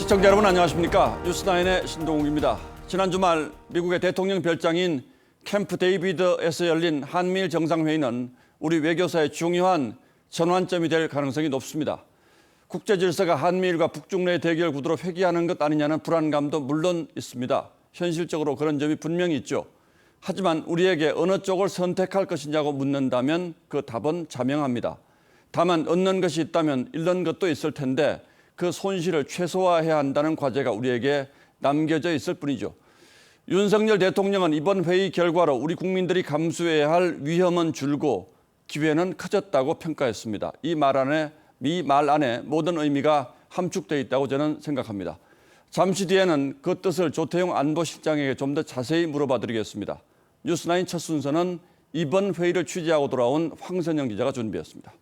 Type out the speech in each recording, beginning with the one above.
시청자 여러분 안녕하십니까? 뉴스나인의 신동욱입니다. 지난 주말 미국의 대통령 별장인 캠프 데이비드에서 열린 한미일 정상회의는 우리 외교사의 중요한 전환점이 될 가능성이 높습니다. 국제 질서가 한미일과 북중 내 대결 구도로 회귀하는 것 아니냐는 불안감도 물론 있습니다. 현실적으로 그런 점이 분명히 있죠. 하지만 우리에게 어느 쪽을 선택할 것이냐고 묻는다면 그 답은 자명합니다. 다만 얻는 것이 있다면 잃는 것도 있을 텐데 그 손실을 최소화해야 한다는 과제가 우리에게 남겨져 있을 뿐이죠. 윤석열 대통령은 이번 회의 결과로 우리 국민들이 감수해야 할 위험은 줄고 기회는 커졌다고 평가했습니다. 이 말 안에 모든 의미가 함축되어 있다고 저는 생각합니다. 잠시 뒤에는 그 뜻을 조태용 안보실장에게 좀 더 자세히 물어봐 드리겠습니다. 뉴스나인 첫 순서는 이번 회의를 취재하고 돌아온 황선영 기자가 준비했습니다.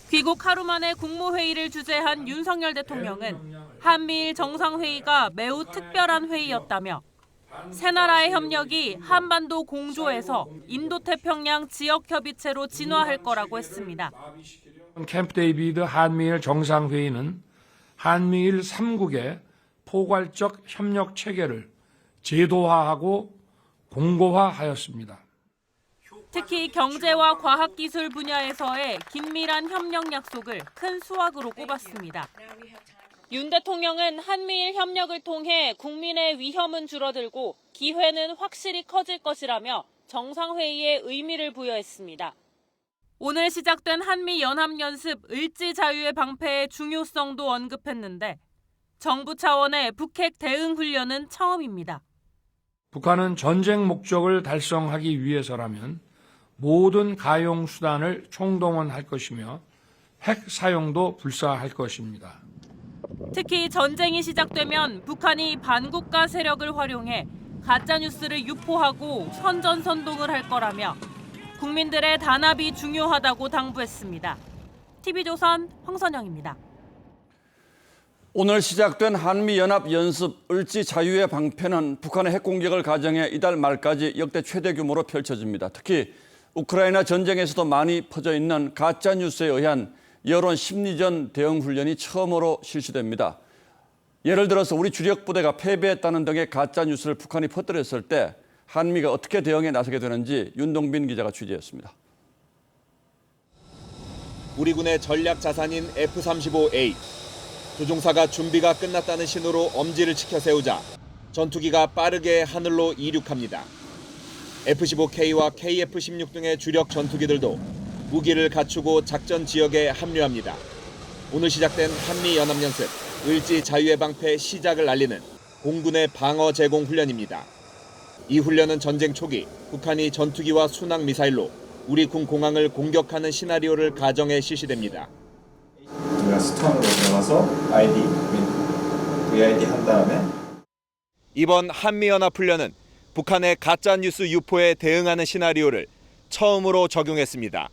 귀국 하루 만에 국무회의를 주재한 윤석열 대통령은 한미일 정상회의가 매우 특별한 회의였다며 세 나라의 협력이 한반도 공조에서 인도태평양 지역협의체로 진화할 거라고 했습니다. 캠프 데이비드 한미일 정상회의는 한미일 3국의 포괄적 협력 체계를 제도화하고 공고화하였습니다. 특히 경제와 과학기술 분야에서의 긴밀한 협력 약속을 큰 수확으로 꼽았습니다. 윤 대통령은 한미일 협력을 통해 국민의 위험은 줄어들고 기회는 확실히 커질 것이라며 정상회의에 의미를 부여했습니다. 오늘 시작된 한미연합연습 을지자유의 방패의 중요성도 언급했는데 정부 차원의 북핵 대응 훈련은 처음입니다. 북한은 전쟁 목적을 달성하기 위해서라면 모든 가용 수단을 총동원할 것이며 핵 사용도 불사할 것입니다. 특히 전쟁이 시작되면 북한이 반국가 세력을 활용해 가짜뉴스를 유포하고 선전선동을 할 거라며 국민들의 단합이 중요하다고 당부했습니다. TV조선 황선영입니다. 오늘 시작된 한미연합연습 을지자유의 방패는 북한의 핵공격을 가정해 이달 말까지 역대 최대 규모로 펼쳐집니다. 특히 우크라이나 전쟁에서도 많이 퍼져 있는 가짜뉴스에 의한 여론 심리전 대응 훈련이 처음으로 실시됩니다. 예를 들어서 우리 주력 부대가 패배했다는 등의 가짜뉴스를 북한이 퍼뜨렸을 때 한미가 어떻게 대응에 나서게 되는지 윤동빈 기자가 취재했습니다. 우리 군의 전략 자산인 F-35A. 조종사가 준비가 끝났다는 신호로 엄지를 치켜 세우자 전투기가 빠르게 하늘로 이륙합니다. F-15K와 KF-16 등의 주력 전투기들도 무기를 갖추고 작전 지역에 합류합니다. 오늘 시작된 한미연합연습 을지자유의 방패 시작을 알리는 공군의 방어 제공 훈련입니다. 이 훈련은 전쟁 초기 북한이 전투기와 순항 미사일로 우리 군 공항을 공격하는 시나리오를 가정해 실시됩니다. 우리가 스턴으로 들어가서 VID 한 다음에 이번 한미연합훈련은 북한의 가짜뉴스 유포에 대응하는 시나리오를 처음으로 적용했습니다.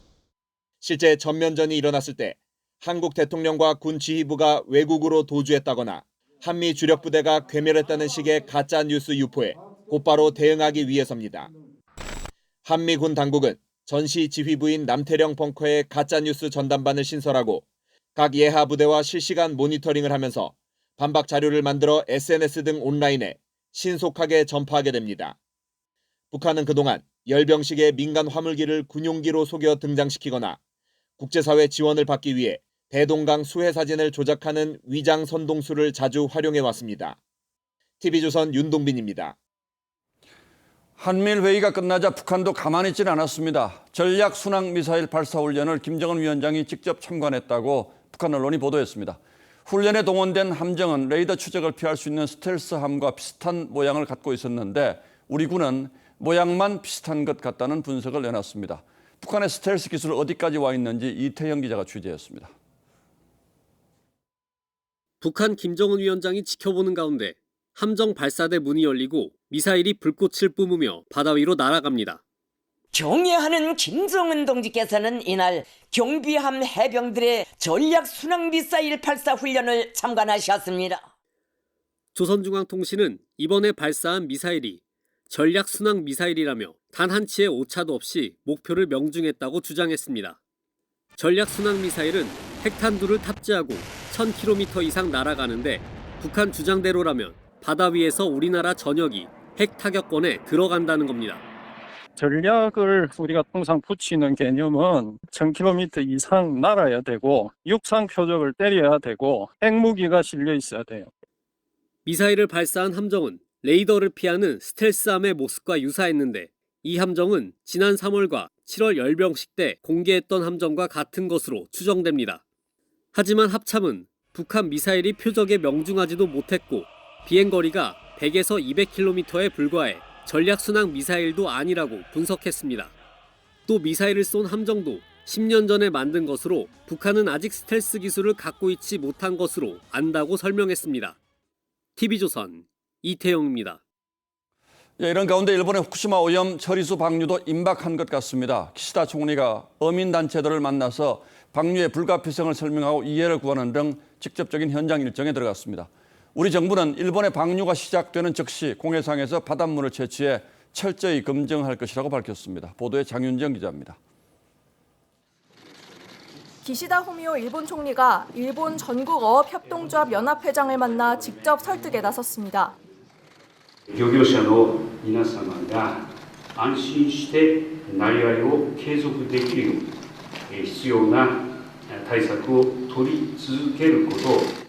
실제 전면전이 일어났을 때 한국 대통령과 군 지휘부가 외국으로 도주했다거나 한미 주력 부대가 괴멸했다는 식의 가짜뉴스 유포에 곧바로 대응하기 위해서입니다. 한미군 당국은 전시 지휘부인 남태령 벙커에 가짜뉴스 전담반을 신설하고 각 예하 부대와 실시간 모니터링을 하면서 반박 자료를 만들어 SNS 등 온라인에 신속하게 전파하게 됩니다. 북한은 그동안 열병식의 민간 화물기를 군용기로 속여 등장시키거나 국제사회 지원을 받기 위해 대동강 수해 사진을 조작하는 위장 선동수를 자주 활용해 왔습니다. TV조선 윤동빈입니다. 한미일 회의가 끝나자 북한도 가만히 있지는 않았습니다. 전략 순항 미사일 발사 훈련을 김정은 위원장이 직접 참관했다고 북한 언론이 보도했습니다. 훈련에 동원된 함정은 레이더 추적을 피할 수 있는 스텔스함과 비슷한 모양을 갖고 있었는데 우리 군은 모양만 비슷한 것 같다는 분석을 내놨습니다. 북한의 스텔스 기술 어디까지 와 있는지 이태영 기자가 취재했습니다. 북한 김정은 위원장이 지켜보는 가운데 함정 발사대 문이 열리고 미사일이 불꽃을 뿜으며 바다 위로 날아갑니다. 경애하는 김정은 동지께서는 이날 경비함 해병들의 전략 순항 미사일 발사 훈련을 참관하셨습니다. 조선중앙통신은 이번에 발사한 미사일이 전략 순항 미사일이라며 단 한 치의 오차도 없이 목표를 명중했다고 주장했습니다. 전략 순항 미사일은 핵탄두를 탑재하고 1000km 이상 날아가는데 북한 주장대로라면 바다 위에서 우리나라 전역이 핵 타격권에 들어간다는 겁니다. 전략을 우리가 통상 붙이는 개념은 1000km 이상 날아야 되고 육상 표적을 때려야 되고 핵무기가 실려 있어야 돼요. 미사일을 발사한 함정은 레이더를 피하는 스텔스함의 모습과 유사했는데 이 함정은 지난 3월과 7월 열병식 때 공개했던 함정과 같은 것으로 추정됩니다. 하지만 합참은 북한 미사일이 표적에 명중하지도 못했고 비행거리가 100에서 200km에 불과해 전략순항 미사일도 아니라고 분석했습니다. 또 미사일을 쏜 함정도 10년 전에 만든 것으로 북한은 아직 스텔스 기술을 갖고 있지 못한 것으로 안다고 설명했습니다. TV조선 이태영입니다. 예, 이런 가운데 일본의 후쿠시마 오염 처리수 방류도 임박한 것 같습니다. 기시다 총리가 어민단체들을 만나서 방류의 불가피성을 설명하고 이해를 구하는 등 직접적인 현장 일정에 들어갔습니다. 우리 정부는 일본의 방류가 시작되는 즉시 공해상에서 바닷물을 채취해 철저히 검증할 것이라고 밝혔습니다. 보도에 장윤정 기자입니다. 기시다 후미오 일본 총리가 일본 전국어업협동조합 연합회장을 만나 직접 설득에 나섰습니다. 漁業者の皆様が安心してなりわいを継続できるよう必要な対策を取り続けること。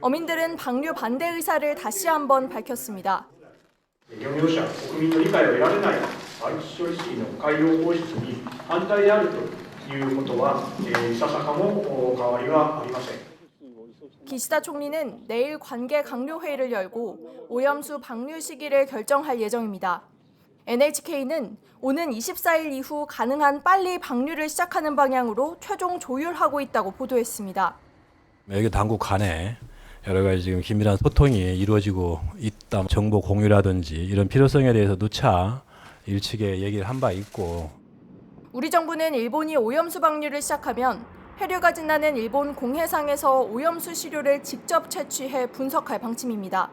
어민들은 방류 반대 의사를 다시 한번 밝혔습니다. 漁業者、国民の理解を得られないＩH処理水の海洋放出に反対であるということはいささかも変わりはありません。 기시다 총리는 내일 관계 강료 회의를 열고 오염수 방류 시기를 결정할 예정입니다. NHK는 오는 24일 이후 가능한 빨리 방류를 시작하는 방향으로 최종 조율하고 있다고 보도했습니다. 외교 당국 간에 여러 가지 지금 긴밀한 소통이 이루어지고 있다. 정보 공유라든지 이런 필요성에 대해서 누차 일측에 얘기를 한 바 있고. 우리 정부는 일본이 오염수 방류를 시작하면 해류가 진나는 일본 공해상에서 오염수 시료를 직접 채취해 분석할 방침입니다.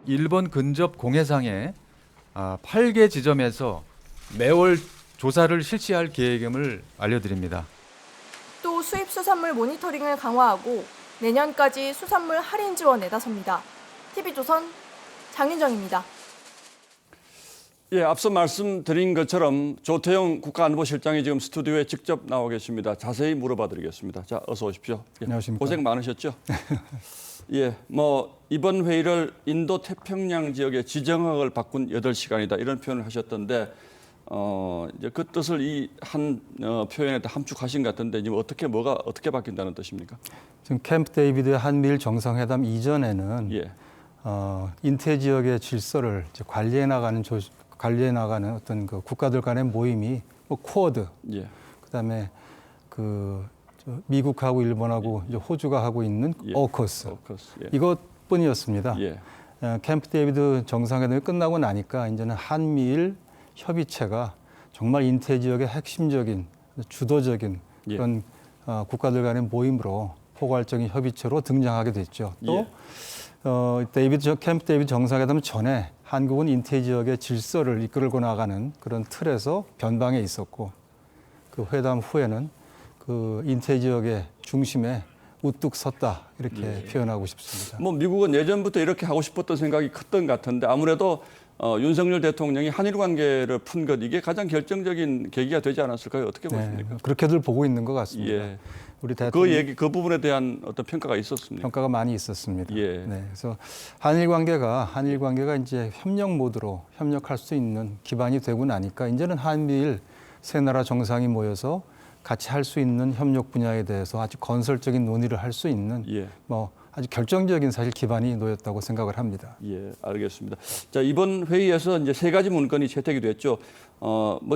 일본 근접 공해상에 8개 지점에서 매월 조사를 실시할 계획임을 알려드립니다. 또 수입 수산물 모니터링을 강화하고 내년까지 수산물 할인 지원에 나섭니다. TV조선 장윤정입니다. 예, 앞서 말씀드린 것처럼 조태영 국가안보실장이 지금 스튜디오에 직접 나와 계십니다. 자세히 물어봐드리겠습니다. 자, 어서 오십시오. 예, 안녕하십니까. 고생 많으셨죠? 예, 이번 회의를 인도 태평양 지역의 지정학을 바꾼 8시간이다 이런 표현을 하셨던데 이제 그 뜻을 이 한 표현에 함축하신 것 같은데 지금 뭐가 어떻게 바뀐다는 뜻입니까? 지금 캠프 데이비드 한미일 정상회담 이전에는 예. 인태 지역의 질서를 이제 관리해 나가는 어떤 그 국가들 간의 모임이 쿼드, 예. 그다음에 미국하고 일본하고 이제 호주가 하고 있는 오커스, 예. 이것뿐이었습니다. 예. 캠프 데이비드 정상회담이 끝나고 나니까 이제는 한미일 협의체가 정말 인태 지역의 핵심적인 주도적인 그런 국가들 간의 모임으로 포괄적인 협의체로 등장하게 됐죠. 또 캠프 데이비드 정상회담 전에 한국은 인태 지역의 질서를 이끌고 나가는 그런 틀에서 변방에 있었고 그 회담 후에는 그 인태 지역의 중심에 우뚝 섰다 이렇게 표현하고 싶습니다. 미국은 예전부터 이렇게 하고 싶었던 생각이 컸던 것 같은데 아무래도 윤석열 대통령이 한일 관계를 푼 것 이게 가장 결정적인 계기가 되지 않았을까요? 어떻게 보십니까? 그렇게들 보고 있는 것 같습니다. 예. 우리 대통령 그 부분에 대한 어떤 평가가 있었습니까? 평가가 많이 있었습니다. 예. 네, 그래서 한일 관계가 이제 협력 모드로 협력할 수 있는 기반이 되고 나니까 이제는 한미일 세 나라 정상이 모여서 같이 할 수 있는 협력 분야에 대해서 아주 건설적인 논의를 할 수 있는 아주 결정적인 사실 기반이 놓였다고 생각을 합니다. 예, 알겠습니다. 자, 이번 회의에서 이제 3가지 문건이 채택이 됐죠.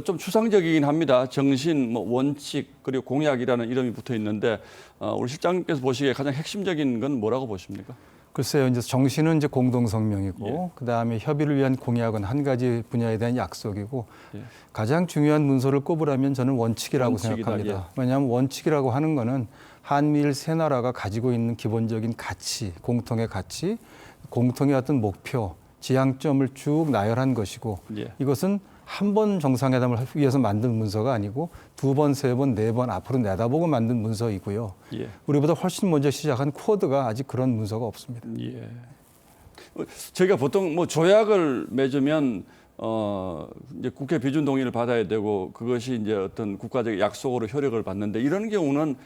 좀 추상적이긴 합니다. 정신, 원칙, 그리고 공약이라는 이름이 붙어 있는데 우리 실장님께서 보시기에 가장 핵심적인 건 뭐라고 보십니까? 글쎄요, 이제 정신은 이제 공동성명이고, 그 다음에 협의를 위한 공약은 한 가지 분야에 대한 약속이고, 가장 중요한 문서를 꼽으라면 저는 원칙이라고 생각합니다. 왜냐하면 원칙이라고 하는 거는 한미일 세 나라가 가지고 있는 기본적인 가치, 공통의 어떤 목표, 지향점을 쭉 나열한 것이고, 이것은 한 번 정상회담을 위해서 만든 문서가 아니고 2번, 3번, 4번 앞으로 내다보고 만든 문서이고요. 예. 우리보다 훨씬 먼저 시작한 쿼드가 아직 그런 문서가 없습니다. 예. 저희가 보통 뭐 조약을 맺으면 이제 국회 비준 동의를 받아야 되고 그것이 이제 어떤 국가적 약속으로 효력을 받는데 이런 경우는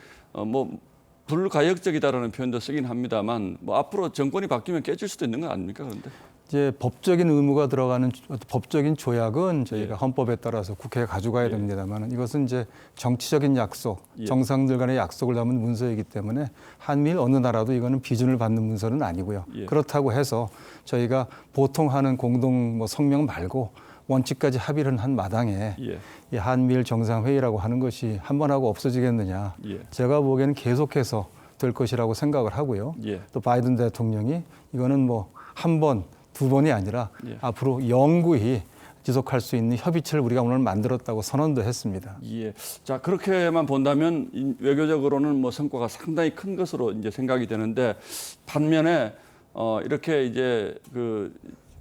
뭐 불가역적이다라는 표현도 쓰긴 합니다만 뭐 앞으로 정권이 바뀌면 깨질 수도 있는 건 아닙니까 그런데? 이제 법적인 의무가 들어가는 법적인 조약은 저희가 예. 헌법에 따라서 국회에 가져가야 됩니다만 이것은 이제 정치적인 약속, 예. 정상들 간의 약속을 담은 문서이기 때문에 한미일 어느 나라도 이거는 비준을 받는 문서는 아니고요. 예. 그렇다고 해서 저희가 보통 하는 공동 뭐 성명 말고 원칙까지 합의를 한 마당에 예. 이 한미일 정상회의라고 하는 것이 한 번 하고 없어지겠느냐. 예. 제가 보기에는 계속해서 될 것이라고 생각을 하고요. 예. 또 바이든 대통령이 이거는 뭐 한 번, 2번이 아니라 예. 앞으로 영구히 지속할 수 있는 협의체를 우리가 오늘 만들었다고 선언도 했습니다. 예. 자, 그렇게만 본다면 외교적으로는 뭐 성과가 상당히 큰 것으로 이제 생각이 되는데 반면에 이렇게 이제 그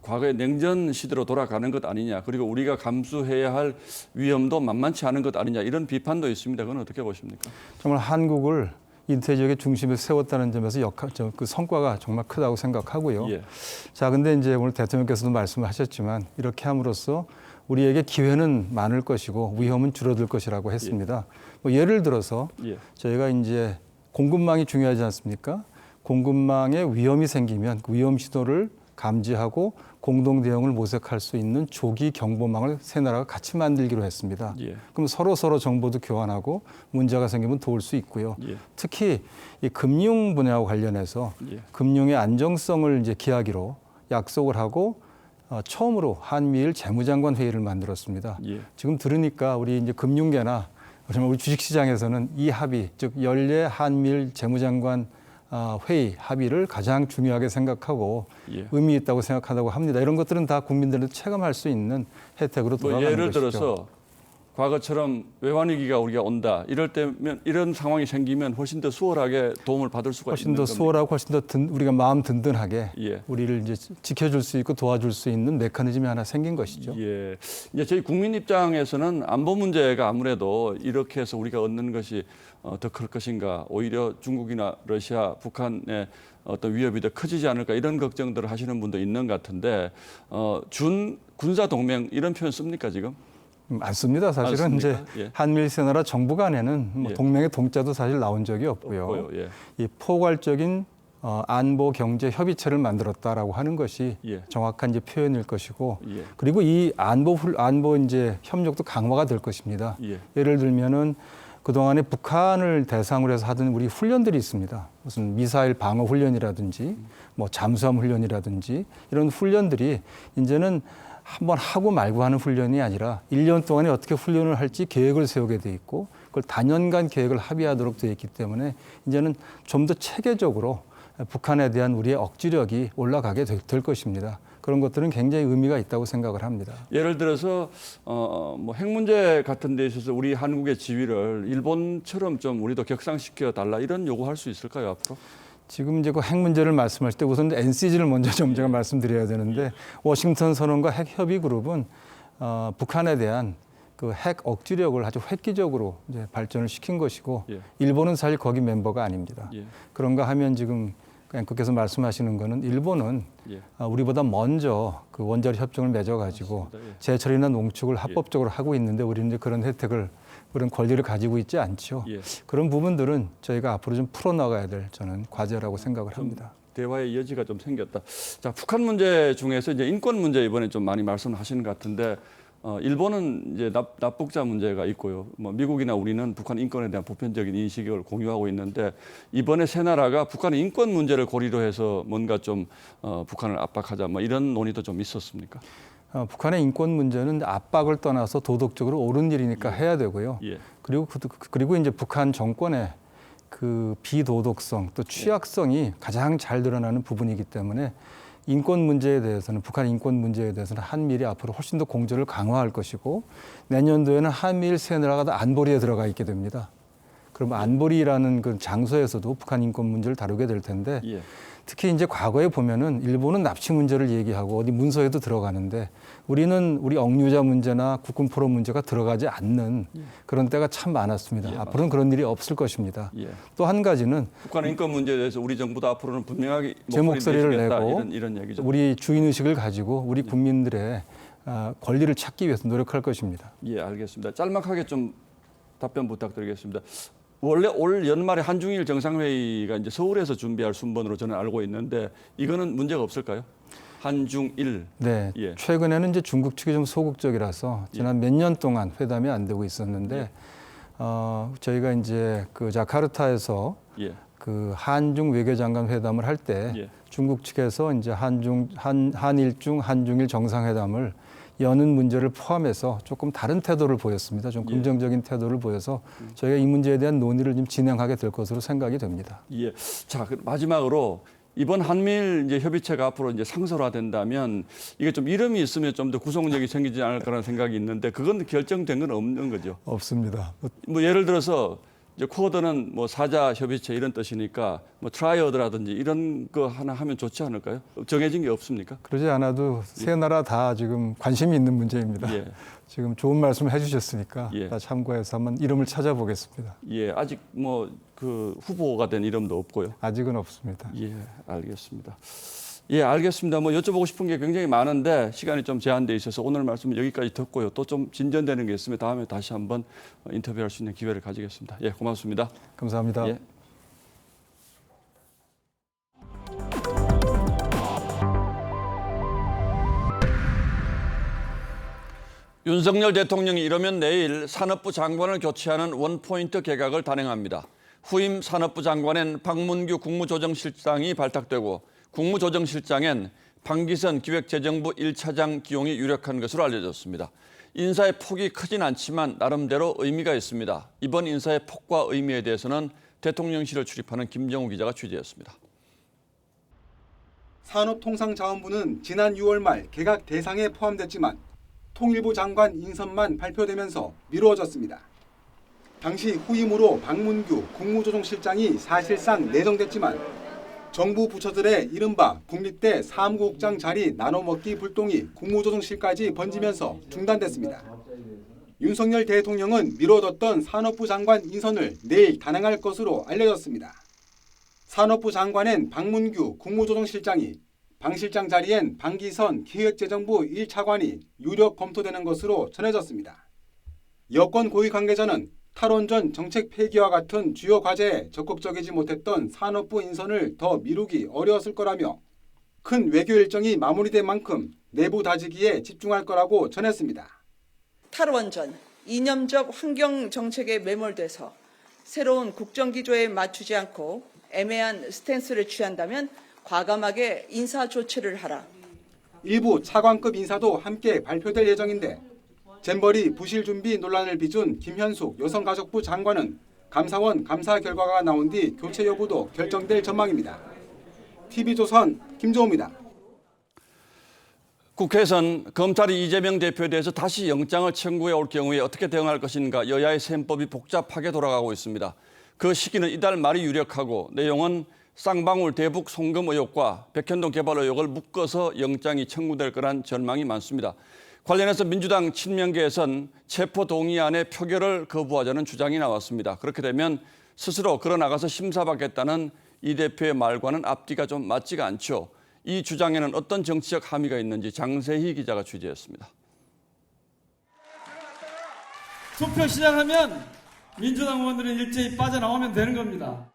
과거의 냉전 시대로 돌아가는 것 아니냐. 그리고 우리가 감수해야 할 위험도 만만치 않은 것 아니냐. 이런 비판도 있습니다. 그건 어떻게 보십니까? 정말 한국을 인태 지역의 중심에 세웠다는 점에서 그 성과가 정말 크다고 생각하고요. 예. 자, 근데 이제 오늘 대통령께서도 말씀하셨지만 이렇게 함으로써 우리에게 기회는 많을 것이고 위험은 줄어들 것이라고 했습니다. 뭐 예를 들어서 예. 저희가 이제 공급망이 중요하지 않습니까? 공급망에 위험이 생기면 그 위험 신호를 감지하고 공동 대응을 모색할 수 있는 조기 경보망을 세 나라가 같이 만들기로 했습니다. 예. 그럼 서로 정보도 교환하고 문제가 생기면 도울 수 있고요. 예. 특히 이 금융 분야와 관련해서 예. 금융의 안정성을 이제 기하기로 약속을 하고 처음으로 한미일 재무장관 회의를 만들었습니다. 예. 지금 들으니까 우리 이제 금융계나 정말 우리 주식시장에서는 이 합의, 즉 연례 한미일 재무장관 회의 합의를 가장 중요하게 생각하고 예. 의미 있다고 생각한다고 합니다. 이런 것들은 다 국민들은 체감할 수 있는 혜택으로 뭐 돌아가는 예를 것이죠. 들어서 과거처럼 외환위기가 우리가 온다. 이럴 때면 이런 상황이 생기면 훨씬 더 수월하게 도움을 받을 수가 훨씬 있는 더 겁니까? 수월하고 훨씬 더 우리가 마음 든든하게 예. 우리를 이제 지켜줄 수 있고 도와줄 수 있는 메커니즘이 하나 생긴 것이죠. 예. 이제 저희 국민 입장에서는 안보 문제가 아무래도 이렇게 해서 우리가 얻는 것이 더 클 것인가, 오히려 중국이나 러시아, 북한의 어떤 위협이 더 커지지 않을까 이런 걱정들을 하시는 분도 있는 것 같은데 준 군사 동맹 이런 표현 씁니까 지금? 맞습니다. 사실은 이제 예. 한미일 세 나라 정부 간에는 뭐 예. 동맹의 동자도 사실 나온 적이 없고요. 없고요. 예. 이 포괄적인 안보 경제 협의체를 만들었다라고 하는 것이 예. 정확한 이제 표현일 것이고 예. 그리고 이 안보 이제 협력도 강화가 될 것입니다. 예. 예를 들면은 그동안에 북한을 대상으로 해서 하던 우리 훈련들이 있습니다. 무슨 미사일 방어 훈련이라든지 뭐 잠수함 훈련이라든지 이런 훈련들이 이제는 한번 하고 말고 하는 훈련이 아니라 1년 동안에 어떻게 훈련을 할지 계획을 세우게 돼 있고 그걸 단연간 계획을 합의하도록 되어 있기 때문에 이제는 좀 더 체계적으로 북한에 대한 우리의 억지력이 올라가게 될 것입니다. 그런 것들은 굉장히 의미가 있다고 생각을 합니다. 예를 들어서 뭐 핵 문제 같은 데 있어서 우리 한국의 지위를 일본처럼 좀 우리도 격상시켜 달라 이런 요구할 수 있을까요 앞으로? 지금 이제 그 핵 문제를 말씀하실 때 우선 NCG를 먼저 좀 제가 말씀드려야 되는데 워싱턴 선언과 핵 협의 그룹은 북한에 대한 그 핵 억지력을 아주 획기적으로 이제 발전을 시킨 것이고 예. 일본은 사실 거기 멤버가 아닙니다. 예. 그런가 하면 지금 앵커께서 말씀하시는 거는 일본은 예. 우리보다 먼저 그 원자력 협정을 맺어가지고 맞습니다. 예. 제철이나 농축을 합법적으로 하고 있는데 우리는 이제 그런 혜택을 그런 권리를 가지고 있지 않죠. 예. 그런 부분들은 저희가 앞으로 좀 풀어나가야 될 저는 과제라고 생각을 합니다. 대화의 여지가 좀 생겼다. 자, 북한 문제 중에서 이제 인권 문제 이번에 좀 많이 말씀하시는 것 같은데 일본은 이제 납북자 문제가 있고요. 뭐 미국이나 우리는 북한 인권에 대한 보편적인 인식을 공유하고 있는데 이번에 세 나라가 북한의 인권 문제를 고리로 해서 뭔가 좀 북한을 압박하자 뭐 이런 논의도 좀 있었습니까? 북한의 인권 문제는 압박을 떠나서 도덕적으로 옳은 일이니까 해야 되고요. 예. 그리고 이제 북한 정권의 그 비도덕성 또 취약성이 가장 잘 드러나는 부분이기 때문에 인권 문제에 대해서는 북한 인권 문제에 대해서는 한미일이 앞으로 훨씬 더 공조를 강화할 것이고 내년도에는 한미일 세 나라가 다 안보리에 들어가 있게 됩니다. 그러면 안보리라는 그 장소에서도 북한 인권 문제를 다루게 될 텐데 예. 특히 이제 과거에 보면은 일본은 납치 문제를 얘기하고 어디 문서에도 들어가는데 우리는 우리 억류자 문제나 국군 포로 문제가 들어가지 않는 그런 때가 참 많았습니다. 예, 앞으로는 그런 일이 없을 것입니다. 예. 또 한 가지는 북한 인권 문제에 대해서 우리 정부도 앞으로는 분명하게 제 목소리를 내시겠다, 내고 이런 얘기죠. 우리 주인의식을 가지고 우리 국민들의 권리를 찾기 위해서 노력할 것입니다. 예, 알겠습니다. 짤막하게 좀 답변 부탁드리겠습니다. 원래 올 연말에 한중일 정상회의가 이제 서울에서 준비할 순번으로 저는 알고 있는데 이거는 문제가 없을까요? 한중일. 네, 예. 최근에는 이제 중국 측이 좀 소극적이라서 지난 몇 년 동안 회담이 안 되고 있었는데 저희가 이제 그 자카르타에서 예. 그 한중 외교장관 회담을 할 때 예. 중국 측에서 이제 한일중 한중일 정상회담을 여는 문제를 포함해서 조금 다른 태도를 보였습니다. 좀 긍정적인 태도를 보여서 저희가 이 문제에 대한 논의를 좀 진행하게 될 것으로 생각이 됩니다. 예. 자, 마지막으로 이번 한미일 이제 협의체가 앞으로 이제 상설화된다면 이게 좀 이름이 있으면 좀 더 구속력이 생기지 않을까라는 생각이 있는데 그건 결정된 건 없는 거죠. 없습니다. 뭐 예를 들어서 이제 쿼드는 뭐 사자 협의체 이런 뜻이니까 뭐 트라이어드라든지 이런 거 하나 하면 좋지 않을까요? 정해진 게 없습니까? 그러지 않아도 세 나라 다 지금 관심이 있는 문제입니다. 예. 지금 좋은 말씀 해주셨으니까 예. 다 참고해서 한번 이름을 찾아보겠습니다. 예, 아직 뭐 그 후보가 된 이름도 없고요. 아직은 없습니다. 예, 알겠습니다. 예, 알겠습니다. 뭐 여쭤보고 싶은 게 굉장히 많은데 시간이 좀 제한돼 있어서 오늘 말씀은 여기까지 듣고요. 또 좀 진전되는 게 있으면 다음에 다시 한번 인터뷰할 수 있는 기회를 가지겠습니다. 예, 고맙습니다. 감사합니다. 예. 윤석열 대통령이 이러면 내일 산업부 장관을 교체하는 원포인트 개각을 단행합니다. 후임 산업부 장관엔 박문규 국무조정실장이 발탁되고 국무조정실장엔 방기선 기획재정부 1차장 기용이 유력한 것으로 알려졌습니다. 인사의 폭이 크진 않지만 나름대로 의미가 있습니다. 이번 인사의 폭과 의미에 대해서는 대통령실을 출입하는 김정우 기자가 취재했습니다. 산업통상자원부는 지난 6월 말 개각 대상에 포함됐지만 통일부 장관 인선만 발표되면서 미루어졌습니다. 당시 후임으로 박문규 국무조정실장이 사실상 내정됐지만 정부 부처들의 이른바 국립대 사무국장 자리 나눠먹기 불똥이 국무조정실까지 번지면서 중단됐습니다. 윤석열 대통령은 미뤄뒀던 산업부 장관 인선을 내일 단행할 것으로 알려졌습니다. 산업부 장관엔 박문규 국무조정실장이, 방 실장 자리엔 방기선 기획재정부 1차관이 유력 검토되는 것으로 전해졌습니다. 여권 고위 관계자는 탈원전 정책 폐기와 같은 주요 과제에 적극적이지 못했던 산업부 인선을 더 미루기 어려웠을 거라며 큰 외교 일정이 마무리된 만큼 내부 다지기에 집중할 거라고 전했습니다. 탈원전, 이념적 환경 정책에 매몰돼서 새로운 국정기조에 맞추지 않고 애매한 스탠스를 취한다면 과감하게 인사 조치를 하라. 일부 차관급 인사도 함께 발표될 예정인데 잼버리 부실 준비 논란을 빚은 김현숙 여성가족부 장관은 감사원 감사 결과가 나온 뒤 교체 여부도 결정될 전망입니다. TV조선 김조호입니다. 국회에선 검찰이 이재명 대표에 대해서 다시 영장을 청구해 올 경우에 어떻게 대응할 것인가 여야의 셈법이 복잡하게 돌아가고 있습니다. 그 시기는 이달 말이 유력하고 내용은 쌍방울 대북 송금 의혹과 백현동 개발 의혹을 묶어서 영장이 청구될 거란 전망이 많습니다. 관련해서 민주당 친명계에선 체포동의안의 표결을 거부하자는 주장이 나왔습니다. 그렇게 되면 스스로 걸어나가서 심사받겠다는 이 대표의 말과는 앞뒤가 좀 맞지가 않죠. 이 주장에는 어떤 정치적 함의가 있는지 장세희 기자가 취재했습니다. 투표 시작하면 민주당 의원들은 일제히 빠져나오면 되는 겁니다.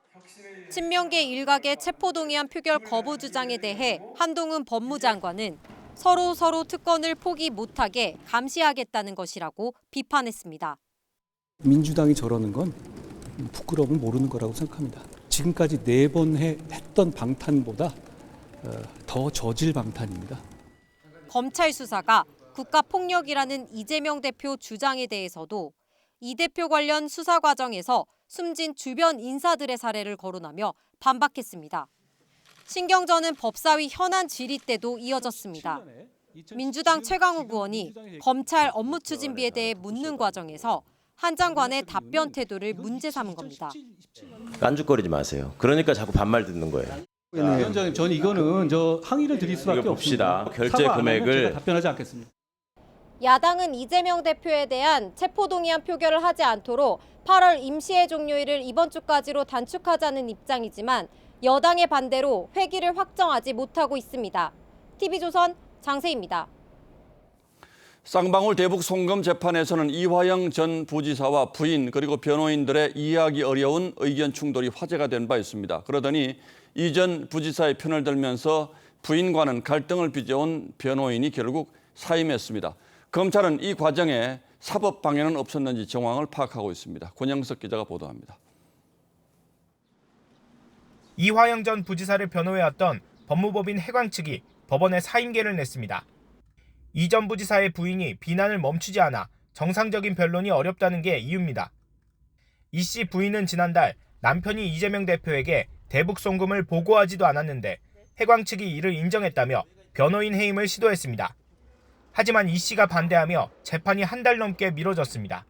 친명계 일각의 체포동의안 표결 거부 주장에 대해 한동훈 법무장관은 서로 특권을 포기 못하게 감시하겠다는 것이라고 비판했습니다. 민주당이 저러는 건 부끄러움을 모르는 거라고 생각합니다. 지금까지 4번 했던 방탄보다 더 저질 방탄입니다. 검찰 수사가 국가폭력이라는 이재명 대표 주장에 대해서도 이 대표 관련 수사 과정에서 숨진 주변 인사들의 사례를 거론하며 반박했습니다. 신경전은 법사위 현안 질의 때도 이어졌습니다. 민주당 최강욱 의원이 검찰 업무 추진비에 대해 묻는 과정에서 한 장관의 답변 태도를 문제 삼은 겁니다. 깐죽거리지 마세요. 그러니까 자꾸 반말 듣는 거예요. 위원장님, 저는 이거는 항의를 드릴 수밖에 이거 봅시다. 없습니다. 결제 사과 안 하면 금액을 제가 답변하지 않겠습니다. 야당은 이재명 대표에 대한 체포동의안 표결을 하지 않도록 8월 임시회 종료일을 이번 주까지로 단축하자는 입장이지만 여당의 반대로 회기를 확정하지 못하고 있습니다. TV조선 장세희입니다. 쌍방울 대북 송금 재판에서는 이화영 전 부지사와 부인 그리고 변호인들의 이해하기 어려운 의견 충돌이 화제가 된 바 있습니다. 그러더니 이 전 부지사의 편을 들면서 부인과는 갈등을 빚어온 변호인이 결국 사임했습니다. 검찰은 이 과정에 사법 방해는 없었는지 정황을 파악하고 있습니다. 권영석 기자가 보도합니다. 이화영 전 부지사를 변호해왔던 법무법인 해광 측이 법원에 사임계를 냈습니다. 이 전 부지사의 부인이 비난을 멈추지 않아 정상적인 변론이 어렵다는 게 이유입니다. 이 씨 부인은 지난달 남편이 이재명 대표에게 대북 송금을 보고하지도 않았는데 해광 측이 이를 인정했다며 변호인 해임을 시도했습니다. 하지만 이 씨가 반대하며 재판이 한 달 넘게 미뤄졌습니다.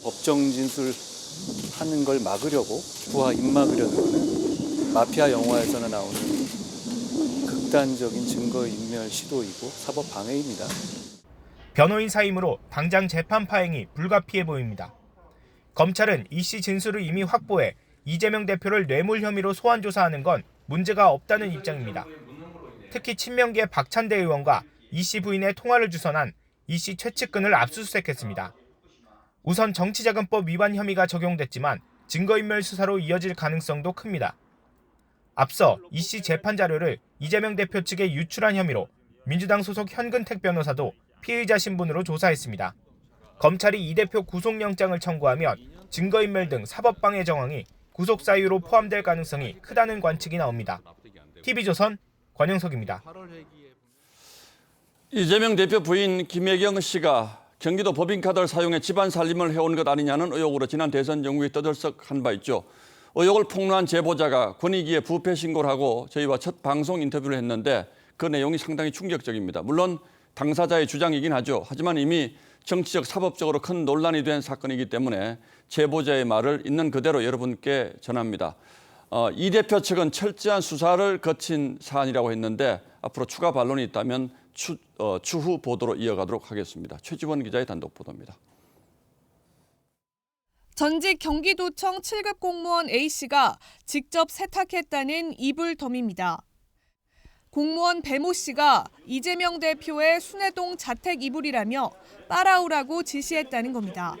법정 진술하는 걸 막으려고 부하 입막으려는 거는 마피아 영화에서나 나오는 극단적인 증거인멸 시도이고 사법 방해입니다. 변호인 사임으로 당장 재판 파행이 불가피해 보입니다. 검찰은 이 씨 진술을 이미 확보해 이재명 대표를 뇌물 혐의로 소환 조사하는 건 문제가 없다는 입장입니다. 특히 친명계 박찬대 의원과 이 씨 부인의 통화를 주선한 이 씨 최측근을 압수수색했습니다. 우선 정치자금법 위반 혐의가 적용됐지만 증거인멸 수사로 이어질 가능성도 큽니다. 앞서 이 씨 재판 자료를 이재명 대표 측에 유출한 혐의로 민주당 소속 현근택 변호사도 피의자 신분으로 조사했습니다. 검찰이 이 대표 구속영장을 청구하면 증거인멸 등 사법방해 정황이 구속사유로 포함될 가능성이 크다는 관측이 나옵니다. TV조선 권영석입니다. 이재명 대표 부인 김혜경 씨가 경기도 법인카드를 사용해 집안 살림을 해온 것 아니냐는 의혹으로 지난 대선 연구에 떠들썩한 바 있죠. 의혹을 폭로한 제보자가 권익위에 부패 신고를 하고 저희와 첫 방송 인터뷰를 했는데 그 내용이 상당히 충격적입니다. 물론 당사자의 주장이긴 하죠. 하지만 이미 정치적, 사법적으로 큰 논란이 된 사건이기 때문에 제보자의 말을 있는 그대로 여러분께 전합니다. 이 대표 측은 철저한 수사를 거친 사안이라고 했는데 앞으로 추가 반론이 있다면 추후 보도로 이어가도록 하겠습니다. 최지원 기자의 단독 보도입니다. 전직 경기도청 7급 공무원 A씨가 직접 세탁했다는 이불덤입니다. 공무원 배모 씨가 이재명 대표의 순회동 자택 이불이라며 빨아오라고 지시했다는 겁니다.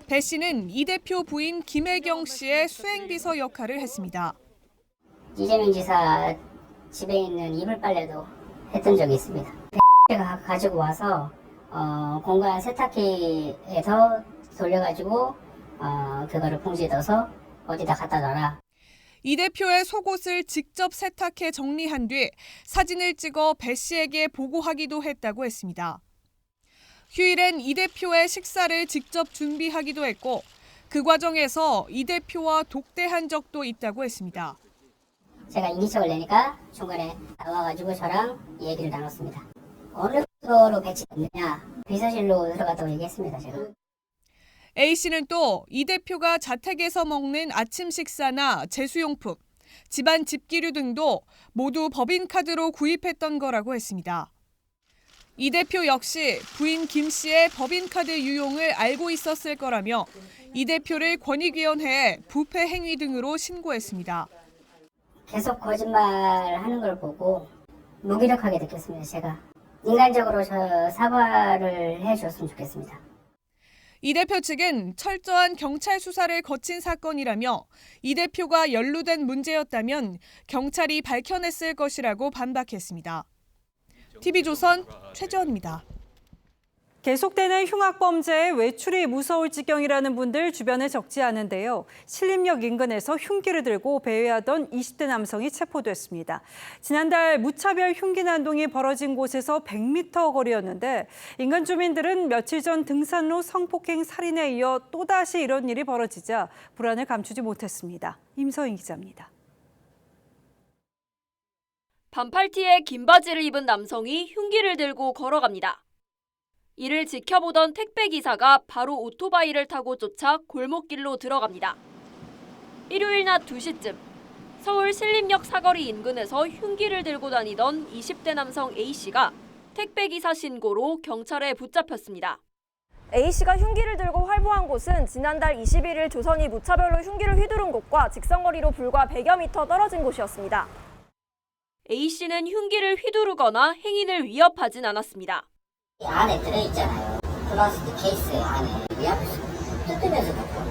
배 씨는 이 대표 부인 김혜경 씨의 수행비서 역할을 했습니다. 이재명 지사 집에 있는 이불 빨래도 했던 적이 있습니다. 배가 가지고 와서 공간 세탁기에서 돌려가지고 그거를 봉지에 넣어서 어디다 갖다 놔라. 이 대표의 속옷을 직접 세탁해 정리한 뒤 사진을 찍어 배 씨에게 보고하기도 했다고 했습니다. 휴일엔 이 대표의 식사를 직접 준비하기도 했고 그 과정에서 이 대표와 독대한 적도 있다고 했습니다. 제가 인기척을 내니까 중간에 나와가지고 저랑 얘기를 나눴습니다. 어느 부서로 배치됐느냐 비서실로 들어갔다고 얘기했습니다. 제가. A씨는 또 이 대표가 자택에서 먹는 아침 식사나 제수용품, 집안 집기류 등도 모두 법인카드로 구입했던 거라고 했습니다. 이 대표 역시 부인 김 씨의 법인카드 유용을 알고 있었을 거라며 이 대표를 권익위원회에 부패 행위 등으로 신고했습니다. 계속 거짓말하는 걸 보고 무기력하게 느꼈습니다. 제가 인간적으로 사과를 해줬으면 좋겠습니다. 이 대표 측은 철저한 경찰 수사를 거친 사건이라며 이 대표가 연루된 문제였다면 경찰이 밝혀냈을 것이라고 반박했습니다. TV조선 최지원입니다. 계속되는 흉악범죄에 외출이 무서울 지경이라는 분들 주변에 적지 않은데요. 신림역 인근에서 흉기를 들고 배회하던 20대 남성이 체포됐습니다. 지난달 무차별 흉기 난동이 벌어진 곳에서 100m 거리였는데 인근 주민들은 며칠 전 등산로 성폭행 살인에 이어 또다시 이런 일이 벌어지자 불안을 감추지 못했습니다. 임서인 기자입니다. 반팔티에 긴 바지를 입은 남성이 흉기를 들고 걸어갑니다. 이를 지켜보던 택배기사가 바로 오토바이를 타고 쫓아 골목길로 들어갑니다. 일요일 낮 2시쯤 서울 신림역 사거리 인근에서 흉기를 들고 다니던 20대 남성 A씨가 택배기사 신고로 경찰에 붙잡혔습니다. A씨가 흉기를 들고 활보한 곳은 지난달 21일 조선이 무차별로 흉기를 휘두른 곳과 직선거리로 불과 100여 미터 떨어진 곳이었습니다. A씨는 흉기를 휘두르거나 행인을 위협하진 않았습니다. 안에 들어있잖아요. 플라스틱 케이스 안에 위압수 뜯으면서 넣고.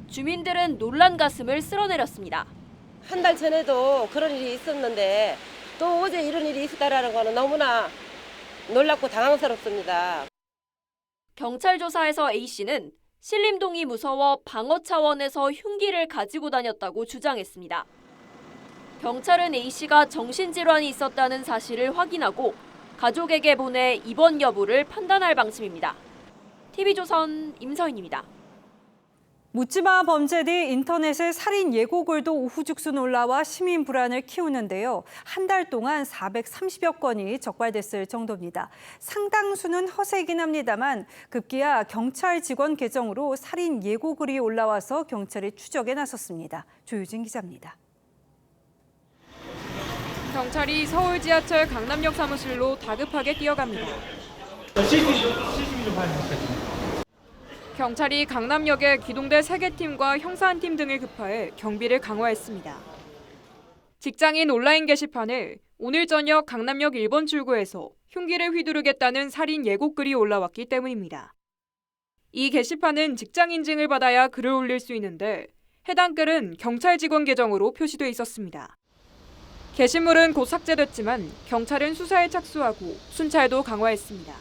주민들은 놀란 가슴을 쓸어내렸습니다. 한 달 전에도 그런 일이 있었는데 또 어제 이런 일이 있었다라는 거는 너무나 놀랍고 당황스럽습니다. 경찰 조사에서 A씨는 신림동이 무서워 방어 차원에서 흉기를 가지고 다녔다고 주장했습니다. 경찰은 A씨가 정신질환이 있었다는 사실을 확인하고 가족에게 보내 입원 여부를 판단할 방침입니다. TV조선 임서인입니다. 묻지마 범죄 뒤 인터넷에 살인 예고글도 우후죽순 올라와 시민 불안을 키우는데요. 한 달 동안 430여 건이 적발됐을 정도입니다. 상당수는 허세이긴 합니다만 급기야 경찰 직원 계정으로 살인 예고글이 올라와서 경찰이 추적에 나섰습니다. 조유진 기자입니다. 경찰이 서울 지하철 강남역 사무실로 다급하게 뛰어갑니다. 경찰이 강남역에 기동대 3개 팀과 형사 1팀 등을 급파해 경비를 강화했습니다. 직장인 온라인 게시판에 오늘 저녁 강남역 1번 출구에서 흉기를 휘두르겠다는 살인 예고글이 올라왔기 때문입니다. 이 게시판은 직장 인증을 받아야 글을 올릴 수 있는데 해당 글은 경찰 직원 계정으로 표시돼 있었습니다. 게시물은 곧 삭제됐지만 경찰은 수사에 착수하고 순찰도 강화했습니다.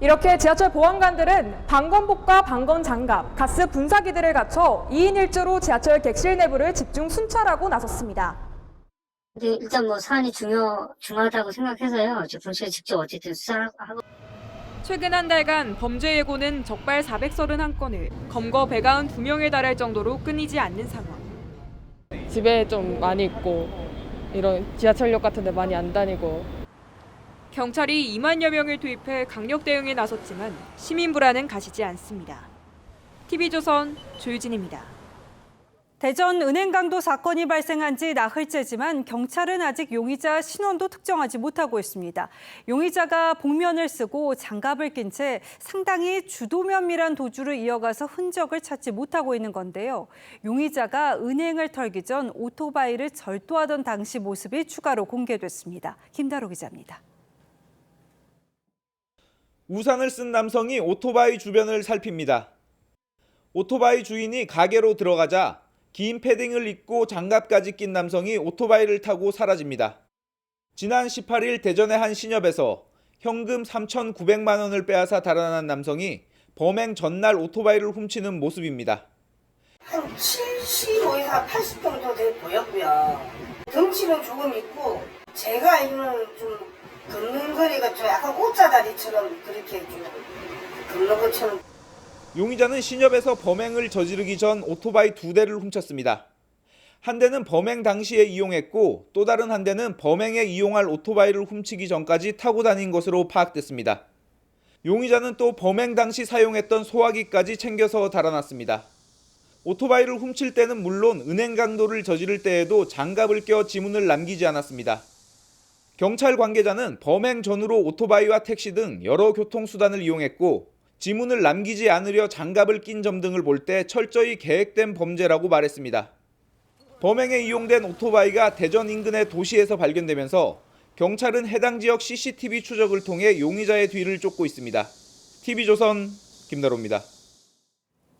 이렇게 지하철 보안관들은 방검복과 방검장갑, 가스 분사기들을 갖춰 2인 1조로 지하철 객실 내부를 집중 순찰하고 나섰습니다. 근데 일단 뭐 사안이 중요하다고 생각해서요. 경찰이 직접 어쨌든 수사하고. 최근 한 달간 범죄 예고는 적발 431건을 검거 192명에 달할 정도로 끊이지 않는 상황. 집에 좀 많이 있고 이런 지하철역 같은 데 많이 안 다니고. 경찰이 2만여 명을 투입해 강력 대응에 나섰지만 시민 불안은 가시지 않습니다. TV조선 조유진입니다. 대전 은행강도 사건이 발생한 지 나흘째지만 경찰은 아직 용의자 신원도 특정하지 못하고 있습니다. 용의자가 복면을 쓰고 장갑을 낀 채 상당히 주도면밀한 도주를 이어가서 흔적을 찾지 못하고 있는 건데요. 용의자가 은행을 털기 전 오토바이를 절도하던 당시 모습이 추가로 공개됐습니다. 김다로 기자입니다. 우산을 쓴 남성이 오토바이 주변을 살핍니다. 오토바이 주인이 가게로 들어가자 긴 패딩을 입고 장갑까지 낀 남성이 오토바이를 타고 사라집니다. 지난 18일 대전의 한 신협에서 현금 3,900만 원을 빼앗아 달아난 남성이 범행 전날 오토바이를 훔치는 모습입니다. 한 75에서 80 정도 돼 보였고요. 덩치는 조금 있고 제가 알기로는 좀 걷는 거리가 좀 약간 옷자다리처럼 그렇게 좀 걷는 것처럼. 용의자는 신협에서 범행을 저지르기 전 오토바이 2대를 훔쳤습니다. 한 대는 범행 당시에 이용했고 또 다른 한 대는 범행에 이용할 오토바이를 훔치기 전까지 타고 다닌 것으로 파악됐습니다. 용의자는 또 범행 당시 사용했던 소화기까지 챙겨서 달아났습니다. 오토바이를 훔칠 때는 물론 은행 강도를 저지를 때에도 장갑을 껴 지문을 남기지 않았습니다. 경찰 관계자는 범행 전후로 오토바이와 택시 등 여러 교통수단을 이용했고 지문을 남기지 않으려 장갑을 낀 점 등을 볼 때 철저히 계획된 범죄라고 말했습니다. 범행에 이용된 오토바이가 대전 인근의 도시에서 발견되면서 경찰은 해당 지역 CCTV 추적을 통해 용의자의 뒤를 쫓고 있습니다. TV조선 김다로입니다.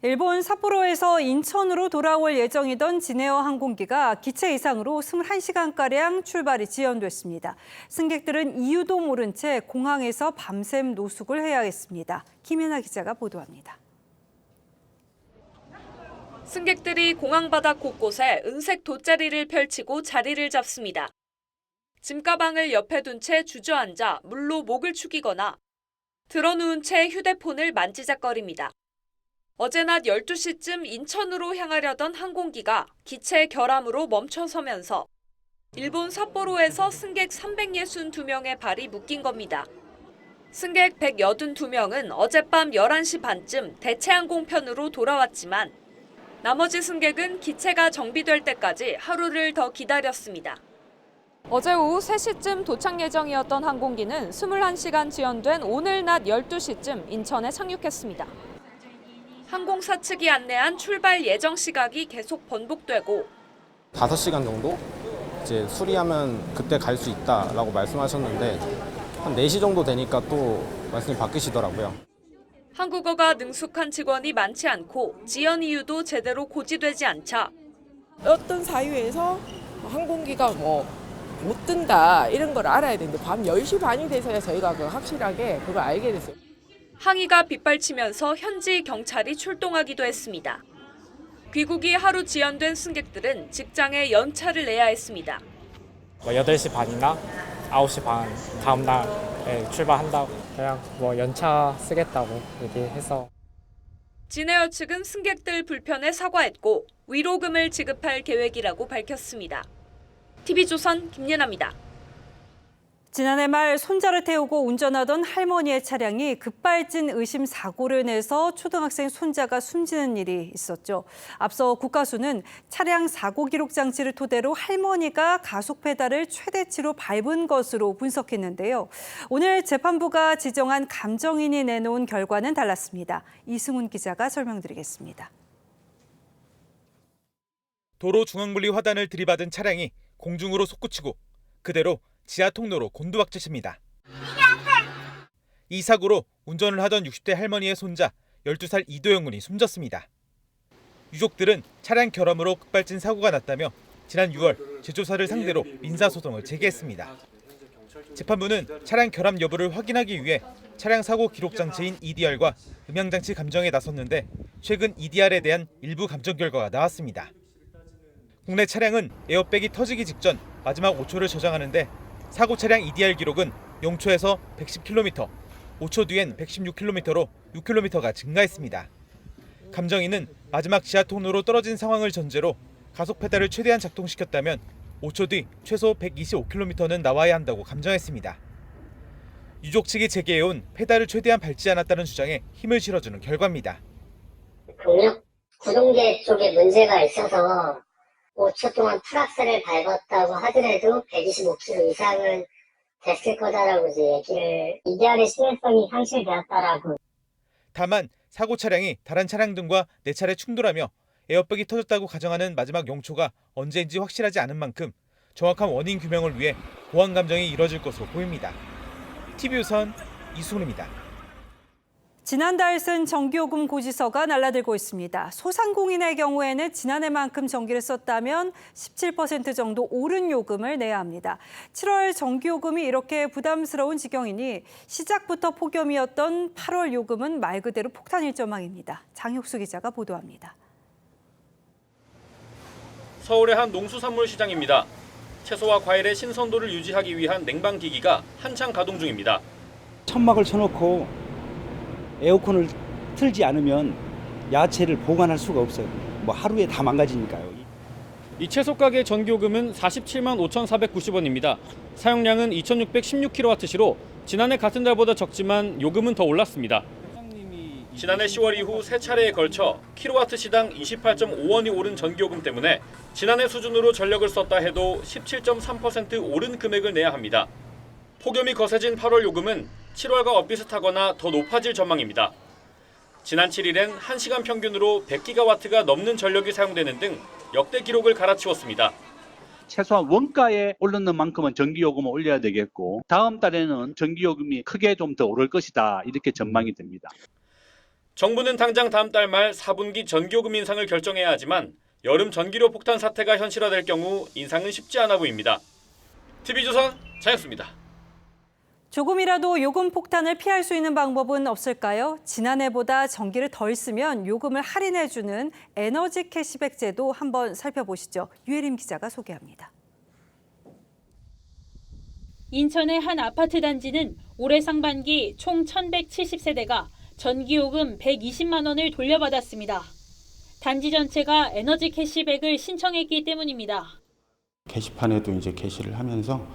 일본 삿포로에서 인천으로 돌아올 예정이던 진에어 항공기가 기체 이상으로 21시간가량 출발이 지연됐습니다. 승객들은 이유도 모른 채 공항에서 밤샘 노숙을 해야 했습니다. 김연아 기자가 보도합니다. 승객들이 공항 바닥 곳곳에 은색 돗자리를 펼치고 자리를 잡습니다. 짐가방을 옆에 둔 채 주저앉아 물로 목을 축이거나 들어누운 채 휴대폰을 만지작거립니다. 어제 낮 12시쯤 인천으로 향하려던 항공기가 기체 결함으로 멈춰서면서 일본 삿포로에서 승객 362명의 발이 묶인 겁니다. 승객 182명은 어젯밤 11시 반쯤 대체항공편으로 돌아왔지만 나머지 승객은 기체가 정비될 때까지 하루를 더 기다렸습니다. 어제 오후 3시쯤 도착 예정이었던 항공기는 21시간 지연된 오늘 낮 12시쯤 인천에 착륙했습니다. 항공사 측이 안내한 출발 예정 시각이 계속 번복되고 5시간 정도 이제 수리하면 그때 갈 수 있다라고 말씀하셨는데 한 4시 정도 되니까 또 말씀이 바뀌시더라고요. 한국어가 능숙한 직원이 많지 않고 지연 이유도 제대로 고지되지 않자 어떤 사유에서 항공기가 못 뜬다 이런 걸 알아야 되는데 밤 10시 반이 돼서야 저희가 확실하게 그걸 알게 됐어요. 항의가 빗발치면서 현지 경찰이 출동하기도 했습니다. 귀국이 하루 지연된 승객들은 직장에 연차를 내야 했습니다. 8시 반이나 9시 반 다음 날에 출발한다고 그냥 연차 쓰겠다고 얘기해서. 진에어 측은 승객들 불편에 사과했고 위로금을 지급할 계획이라고 밝혔습니다. TV조선 김예나입니다. 지난해 말 손자를 태우고 운전하던 할머니의 차량이 급발진 의심 사고를 내서 초등학생 손자가 숨지는 일이 있었죠. 앞서 국가수는 차량 사고 기록 장치를 토대로 할머니가 가속 페달을 최대치로 밟은 것으로 분석했는데요. 오늘 재판부가 지정한 감정인이 내놓은 결과는 달랐습니다. 이승훈 기자가 설명드리겠습니다. 도로 중앙분리 화단을 들이받은 차량이 공중으로 솟구치고 그대로 지하 통로로 곤두박질칩니다. 이 사고로 운전을 하던 60대 할머니의 손자 12살 이도영 군이 숨졌습니다. 유족들은 차량 결함으로 급발진 사고가 났다며 지난 6월 제조사를 상대로 민사소송을 제기했습니다. 재판부는 차량 결함 여부를 확인하기 위해 차량 사고 기록 장치인 EDR과 음향장치 감정에 나섰는데 최근 EDR에 대한 일부 감정 결과가 나왔습니다. 국내 차량은 에어백이 터지기 직전 마지막 5초를 저장하는데 사고 차량 EDR 기록은 0초에서 110km, 5초 뒤엔 116km로 6km가 증가했습니다. 감정인은 마지막 지하 통로로 떨어진 상황을 전제로 가속 페달을 최대한 작동시켰다면 5초 뒤 최소 125km는 나와야 한다고 감정했습니다. 유족 측이 제기해온 페달을 최대한 밟지 않았다는 주장에 힘을 실어주는 결과입니다. 동력 구동계 쪽에 문제가 있어서 5초 동안 풀악셀을 밟았다고 하더라도 125km 이상은 됐을 거다라고 이제 얘기를 EDR의 신뢰성이 상실되었다라고. 다만 사고 차량이 다른 차량 등과 4차례 충돌하며 에어백이 터졌다고 가정하는 마지막 0초가 언제인지 확실하지 않은 만큼 정확한 원인 규명을 위해 보안 감정이 이뤄질 것으로 보입니다. TV조선 이승훈입니다. 지난달 쓴 전기요금 고지서가 날라들고 있습니다. 소상공인의 경우에는 지난해만큼 전기를 썼다면 17% 정도 오른 요금을 내야 합니다. 7월 전기요금이 이렇게 부담스러운 지경이니 시작부터 폭염이었던 8월 요금은 말 그대로 폭탄일 전망입니다. 장혁수 기자가 보도합니다. 서울의 한 농수산물 시장입니다. 채소와 과일의 신선도를 유지하기 위한 냉방기기가 한창 가동 중입니다. 천막을 쳐놓고 에어컨을 틀지 않으면 야채를 보관할 수가 없어요. 하루에 다 망가지니까요. 이 채소 가게 전기요금은 47만 5,490원입니다. 사용량은 2,616kWh로 지난해 같은 달보다 적지만 요금은 더 올랐습니다. 지난해 10월 이후 3차례에 걸쳐 킬로와트 시당 28.5원이 오른 전기요금 때문에 지난해 수준으로 전력을 썼다 해도 17.3% 오른 금액을 내야 합니다. 폭염이 거세진 8월 요금은 7월과 엇비슷하거나 더 높아질 전망입니다. 지난 7일엔 1시간 평균으로 100기가와트가 넘는 전력이 사용되는 등 역대 기록을 갈아치웠습니다. 최소한 원가에 오르는 만큼은 전기요금을 올려야 되겠고 다음 달에는 전기요금이 크게 좀 더 오를 것이다 이렇게 전망이 됩니다. 정부는 당장 다음 달 말 4분기 전기요금 인상을 결정해야 하지만 여름 전기료 폭탄 사태가 현실화될 경우 인상은 쉽지 않아 보입니다. TV조선 장혁수입니다. 조금이라도 요금 폭탄을 피할 수 있는 방법은 없을까요? 지난해보다 전기를 덜 쓰면 요금을 할인해주는 에너지 캐시백 제도 한번 살펴보시죠. 유혜림 기자가 소개합니다. 인천의 한 아파트 단지는 올해 상반기 총 1,170세대가 전기요금 120만 원을 돌려받았습니다. 단지 전체가 에너지 캐시백을 신청했기 때문입니다. 게시판에도 이제 게시를 하면서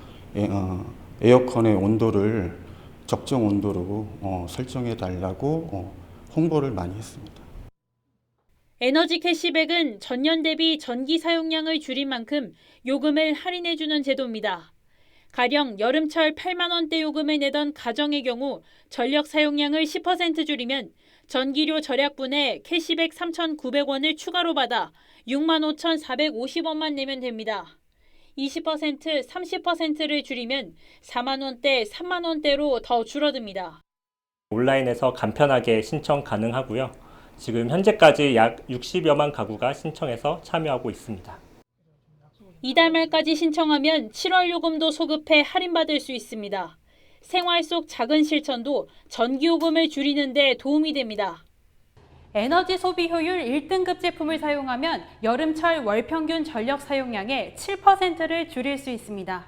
에어컨의 온도를 적정 온도로 설정해 달라고 홍보를 많이 했습니다. 에너지 캐시백은 전년 대비 전기 사용량을 줄인 만큼 요금을 할인해주는 제도입니다. 가령 여름철 8만 원대 요금을 내던 가정의 경우 전력 사용량을 10% 줄이면 전기료 절약분에 캐시백 3,900원을 추가로 받아 65,450원만 내면 됩니다. 20%, 30%를 줄이면 4만 원대, 3만 원대로 더 줄어듭니다. 온라인에서 간편하게 신청 가능하고요. 지금 현재까지 약 60여만 가구가 신청해서 참여하고 있습니다. 이달 말까지 신청하면 7월 요금도 소급해 할인받을 수 있습니다. 생활 속 작은 실천도 전기요금을 줄이는 데 도움이 됩니다. 에너지 소비 효율 1등급 제품을 사용하면 여름철 월 평균 전력 사용량의 7%를 줄일 수 있습니다.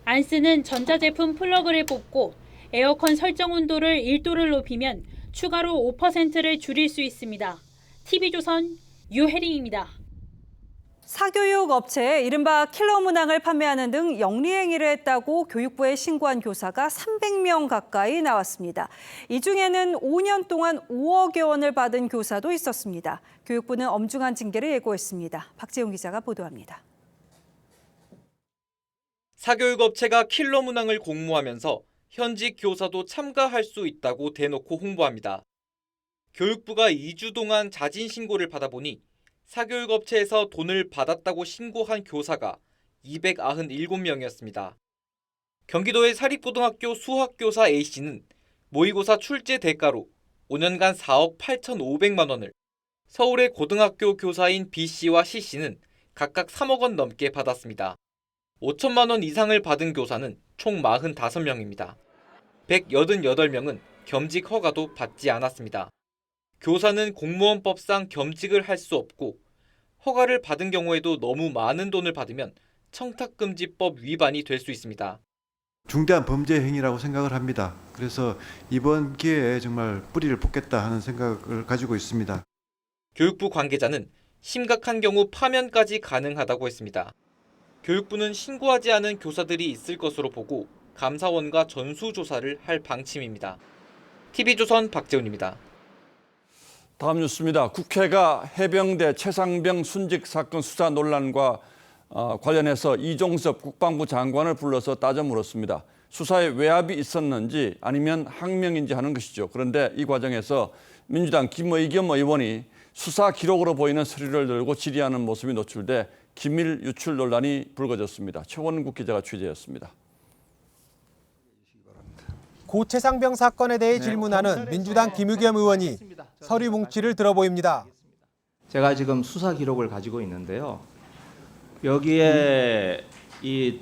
안 쓰는 전자제품 플러그를 뽑고 에어컨 설정 온도를 1도를 높이면 추가로 5%를 줄일 수 있습니다. TV조선 유혜림입니다. 사교육 업체에 이른바 킬러 문항을 판매하는 등 영리행위를 했다고 교육부에 신고한 교사가 300명 가까이 나왔습니다. 이 중에는 5년 동안 5억여 원을 받은 교사도 있었습니다. 교육부는 엄중한 징계를 예고했습니다. 박재용 기자가 보도합니다. 사교육업체가 킬러 문항을 공모하면서 현직 교사도 참가할 수 있다고 대놓고 홍보합니다. 교육부가 2주 동안 자진 신고를 받아보니 사교육업체에서 돈을 받았다고 신고한 교사가 297명이었습니다. 경기도의 사립고등학교 수학교사 A씨는 모의고사 출제 대가로 5년간 4억 8,500만 원을, 서울의 고등학교 교사인 B씨와 C씨는 각각 3억 원 넘게 받았습니다. 5천만 원 이상을 받은 교사는 총 45명입니다. 188명은 겸직 허가도 받지 않았습니다. 교사는 공무원법상 겸직을 할 수 없고 허가를 받은 경우에도 너무 많은 돈을 받으면 청탁금지법 위반이 될 수 있습니다. 중대한 범죄 행위라고 생각을 합니다. 그래서 이번 기회에 정말 뿌리를 뽑겠다 하는 생각을 가지고 있습니다. 교육부 관계자는 심각한 경우 파면까지 가능하다고 했습니다. 교육부는 신고하지 않은 교사들이 있을 것으로 보고 감사원과 전수조사를 할 방침입니다. TV조선 박재훈입니다. 다음 뉴스입니다. 국회가 해병대 최상병 순직 사건 수사 논란과 관련해서 이종섭 국방부 장관을 불러서 따져 물었습니다. 수사에 외압이 있었는지 아니면 항명인지 하는 것이죠. 그런데 이 과정에서 민주당 김의겸 의원이 수사 기록으로 보이는 서류를 들고 질의하는 모습이 노출돼 기밀 유출 논란이 불거졌습니다. 최원국 기자가 취재했습니다. 고 최상병 사건에 대해 질문하는 민주당 김의겸 의원이 서류 뭉치를 들어보입니다. 제가 지금 수사 기록을 가지고 있는데요. 여기에 이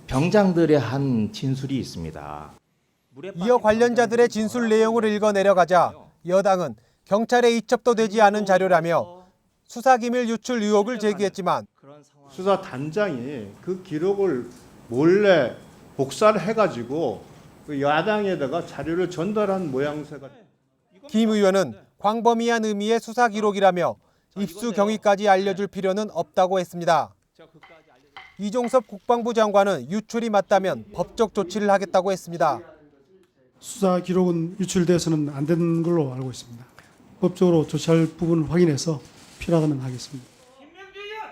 병장들의 한 진술이 있습니다. 이어 관련자들의 진술 내용을 읽어 내려가자 여당은 경찰에 이첩도 되지 않은 자료라며 수사기밀 유출 의혹을 제기했지만 수사 단장이 그 기록을 몰래 복사를 해가지고 그 야당에다가 자료를 전달한 모양새가. 김 의원은 광범위한 의미의 수사 기록이라며 입수 경위까지 알려줄 필요는 없다고 했습니다. 이종섭 국방부 장관은 유출이 맞다면 법적 조치를 하겠다고 했습니다. 수사 기록은 유출돼서는 안 되는 걸로 알고 있습니다. 법적으로 조치할 부분을 확인해서 필요하다면 하겠습니다.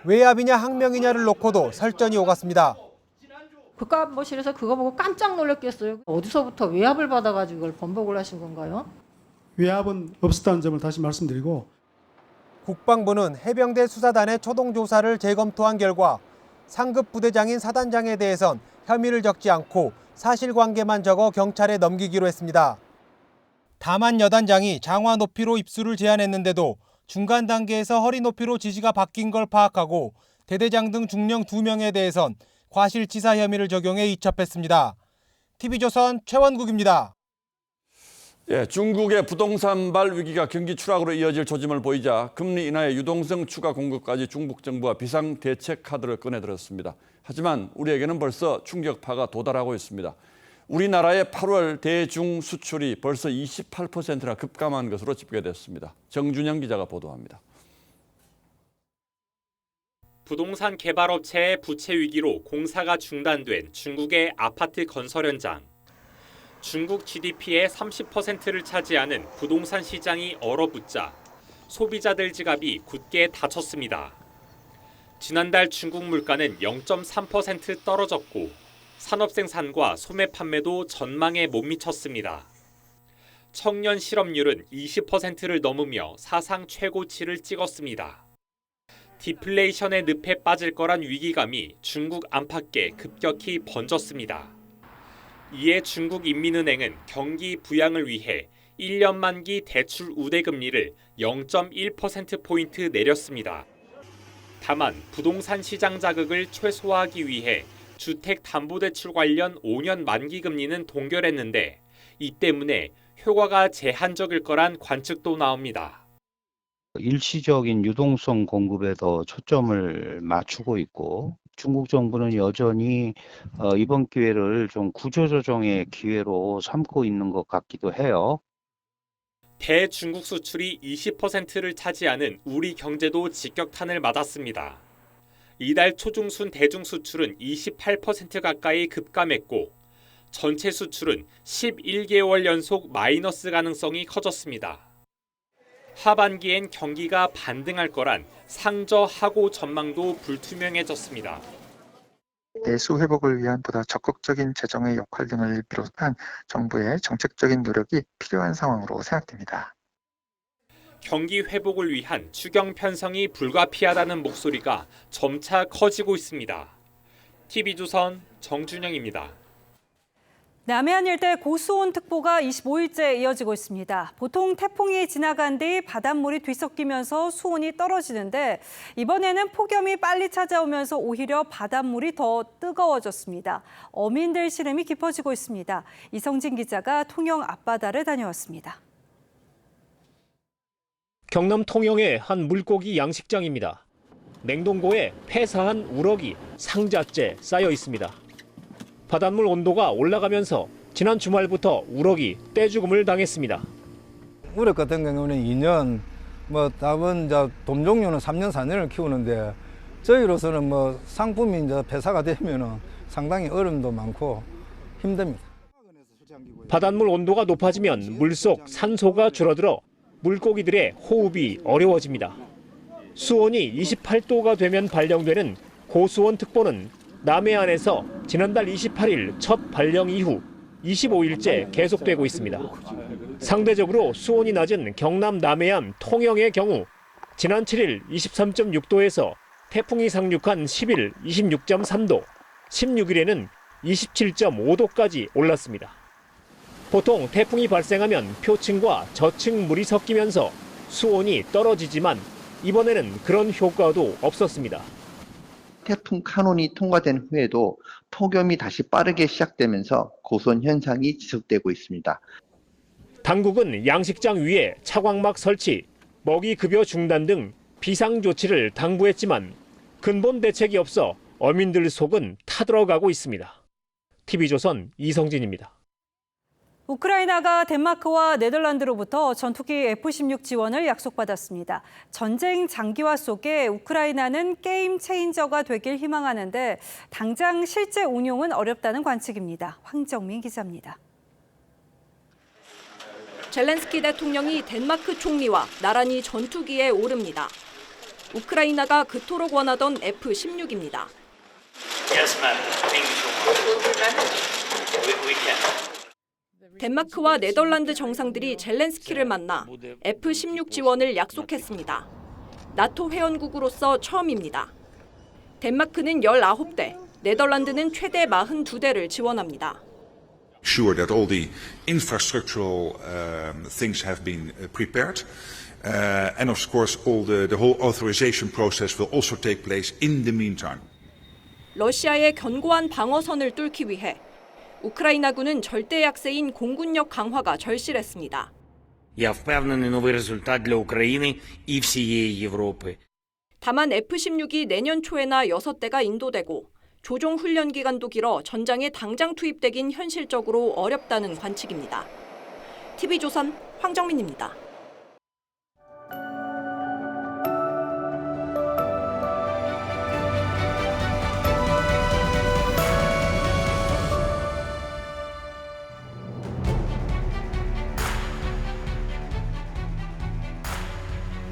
외압이냐 항명이냐를 놓고도 설전이 오갔습니다. 국가안보실에서 그거 보고 깜짝 놀랐겠어요. 어디서부터 외압을 받아가지고 이걸 번복을 하신 건가요? 외압은 없었다는 점을 다시 말씀드리고, 국방부는 해병대 수사단의 초동 조사를 재검토한 결과 상급 부대장인 사단장에 대해선 혐의를 적지 않고 사실관계만 적어 경찰에 넘기기로 했습니다. 다만 여단장이 장화 높이로 입수를 제안했는데도 중간 단계에서 허리 높이로 지시가 바뀐 걸 파악하고 대대장 등 중령 2명에 대해선 과실치사 혐의를 적용해 이첩했습니다. TV조선 최원국입니다. 중국의 부동산발 위기가 경기 추락으로 이어질 조짐을 보이자 금리 인하의 유동성 추가 공급까지 중국 정부가 비상대책 카드를 꺼내들었습니다. 하지만 우리에게는 벌써 충격파가 도달하고 있습니다. 우리나라의 8월 대중 수출이 벌써 28%나 급감한 것으로 집계됐습니다. 정준영 기자가 보도합니다. 부동산 개발업체의 부채 위기로 공사가 중단된 중국의 아파트 건설 현장. 중국 GDP의 30%를 차지하는 부동산 시장이 얼어붙자 소비자들 지갑이 굳게 닫혔습니다. 지난달 중국 물가는 0.3% 떨어졌고 산업 생산과 소매 판매도 전망에 못 미쳤습니다. 청년 실업률은 20%를 넘으며 사상 최고치를 찍었습니다. 디플레이션의 늪에 빠질 거란 위기감이 중국 안팎에 급격히 번졌습니다. 이에 중국인민은행은 경기 부양을 위해 1년 만기 대출 우대금리를 0.1%포인트 내렸습니다. 다만 부동산 시장 자극을 최소화하기 위해 주택담보대출 관련 5년 만기 금리는 동결했는데 이 때문에 효과가 제한적일 거란 관측도 나옵니다. 일시적인 유동성 공급에 더 초점을 맞추고 있고 중국 정부는 여전히 이번 기회를 좀 구조조정의 기회로 삼고 있는 것 같기도 해요. 대중국 수출이 20%를 차지하는 우리 경제도 직격탄을 맞았습니다. 이달 초중순 대중 수출은 28% 가까이 급감했고 전체 수출은 11개월 연속 마이너스 가능성이 커졌습니다. 하반기엔 경기가 반등할 거란 상저하고 전망도 불투명해졌습니다. 내수 회복을 위한 보다 적극적인 재정의 역할 등을 비롯한 정부의 정책적인 노력이 필요한 상황으로 생각됩니다. 경기 회복을 위한 추경 편성이 불가피하다는 목소리가 점차 커지고 있습니다. TV조선 정준영입니다. 남해안 일대 고수온 특보가 25일째 이어지고 있습니다. 보통 태풍이 지나간 뒤 바닷물이 뒤섞이면서 수온이 떨어지는데 이번에는 폭염이 빨리 찾아오면서 오히려 바닷물이 더 뜨거워졌습니다. 어민들 시름이 깊어지고 있습니다. 이성진 기자가 통영 앞바다를 다녀왔습니다. 경남 통영의 한 물고기 양식장입니다. 냉동고에 폐사한 우럭이 상자째 쌓여 있습니다. 바닷물 온도가 올라가면서 지난 주말부터 우럭이 떼죽음을 당했습니다. 우럭 같은 경우는 2년, 다른 돔 종류는 3년, 4년을 키우는데 저희로서는 상품이 이제 폐사가 되면은 상당히 어려움도 많고 힘듭니다. 바닷물 온도가 높아지면 물속 산소가 줄어들어 물고기들의 호흡이 어려워집니다. 수온이 28도가 되면 발령되는 고수온 특보는 남해안에서 지난달 28일 첫 발령 이후 25일째 계속되고 있습니다. 상대적으로 수온이 낮은 경남 남해안 통영의 경우 지난 7일 23.6도에서 태풍이 상륙한 10일 26.3도, 16일에는 27.5도까지 올랐습니다. 보통 태풍이 발생하면 표층과 저층 물이 섞이면서 수온이 떨어지지만 이번에는 그런 효과도 없었습니다. 태풍 카눈이 통과된 후에도 폭염이 다시 빠르게 시작되면서 고수온 현상이 지속되고 있습니다. 당국은 양식장 위에 차광막 설치, 먹이 급여 중단 등 비상 조치를 당부했지만 근본 대책이 없어 어민들 속은 타들어가고 있습니다. TV조선 이성진입니다. 우크라이나가 덴마크와 네덜란드로부터 전투기 F-16 지원을 약속받았습니다. 전쟁 장기화 속에 우크라이나는 게임 체인저가 되길 희망하는데 당장 실제 운용은 어렵다는 관측입니다. 황정민 기자입니다. 젤렌스키 대통령이 덴마크 총리와 나란히 전투기에 오릅니다. 우크라이나가 그토록 원하던 F-16입니다. 덴마크와 네덜란드 정상들이 젤렌스키를 만나 F-16 지원을 약속했습니다. 나토 회원국으로서 처음입니다. 덴마크는 19대, 네덜란드는 최대 42대를 지원합니다. Sure that all the infrastructural things have been prepared. And of course all the whole authorization process will also take place in the meantime. 러시아의 견고한 방어선을 뚫기 위해 우크라이나군은 절대 약세인 공군력 강화가 절실했습니다. Я впевнений новий результат для України і всієї Європи. 다만 F-16이 내년 초에나 6대가 인도되고 조종 훈련 기간도 길어 전장에 당장 투입되긴 현실적으로 어렵다는 관측입니다. TV조선 황정민입니다.